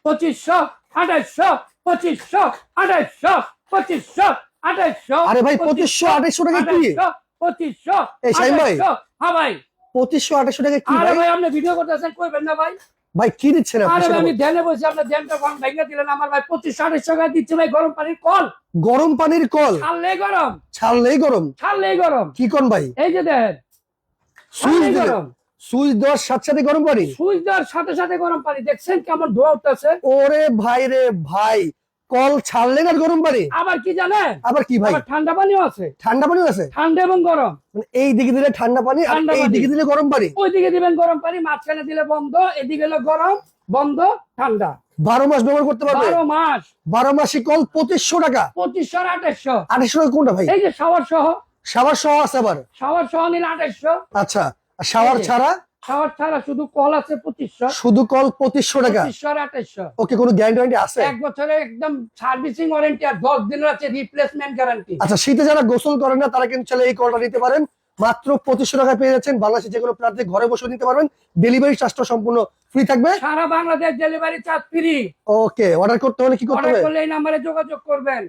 2500 2800 2500 2800 2500 2800 আরে ভাই 2500 2800 টাকা কি 2500 এই শাইন ভাই হ্যাঁ ভাই 2500 2800 টাকা কি আরে ভাই ভাই আপনি ভিডিও করতেছেন কইবেন না ভাই ভাই কি দিচ্ছেন আপনি আরে সেটা আমি বলুন। ধ্যানে বসে আপনার ধ্যানটা কম ভেঙে দিলেন আমার ভাই 2500 2800 টাকা দিচ্ছে ভাই গরম পানির কল গরম পানির কল ছাড়লেই গরম ছাড়লেই গরম ছাড়লেই গরম কি কোন ভাই এই যে দেখেন সুইচ ছাড়লেই দিলে গরম সুইচ দেওয়ার সাথে সাথে গরম পানি সুইচ দেওয়ার সাথে সাথে গরম পানি দেখছেন কেমন ধোয়া উঠতেছে ওরে ভাই রে ভাই কল ছাড়লেন আর গরম পানি আবার কি জানেন আবার কি ভাই আবার ঠান্ডা পানিও আছে ঠান্ডা পানিও আছে ঠান্ডা এবং গরম মানে এই দিকে দিলে ঠান্ডা পানি আর ঠান্ডা এই পানি। দিকে দিলে গরম পানি ওইদিকে দিবেন গরম পানি মাঝখানে দিলে বন্ধ এদিকে হলো গরম বন্ধ ঠান্ডা 12 মাস ব্যবহার করতে পারবে 12 মাস 12 মাসি কল 2500 টাকা 2500 আর 2800 2800 টাকা কোনটা ভাই এই যে শাওয়ার সহ শাওয়ার সহ আছে আবার শাওয়ার সহ নিলে 2800 আচ্ছা আর শাওয়ার এই যে। ছাড়া শাওয়ার ছাড়া শুধু কল আছে 2500 শুধু কল 2500 টাকা 2500 আর 2800 ওকে কোনো গ্যারান্টি আছে এক বছরের একদম সার্ভিসিং ওয়ারেন্টি আর 10 দিনের আছে রিপ্লেসমেন্ট গ্যারান্টি আচ্ছা শীতে যারা গোসল করেন না তারা কিন্তু চাইলে এই কলটা নিতে পারেন মাত্র 2500 টাকা পেয়ে যাচ্ছেন বাংলাদেশে যে কোনো প্রান্তে ঘরে বসে নিতে পারবেন ডেলিভারি চার্জটা সম্পূর্ণ ফ্রি থাকবে সারা Bangladesh delivery charge free okay order করতে হলে কি করতে অর্ডার হবে করলে এই নম্বরে যোগাযোগ করবেন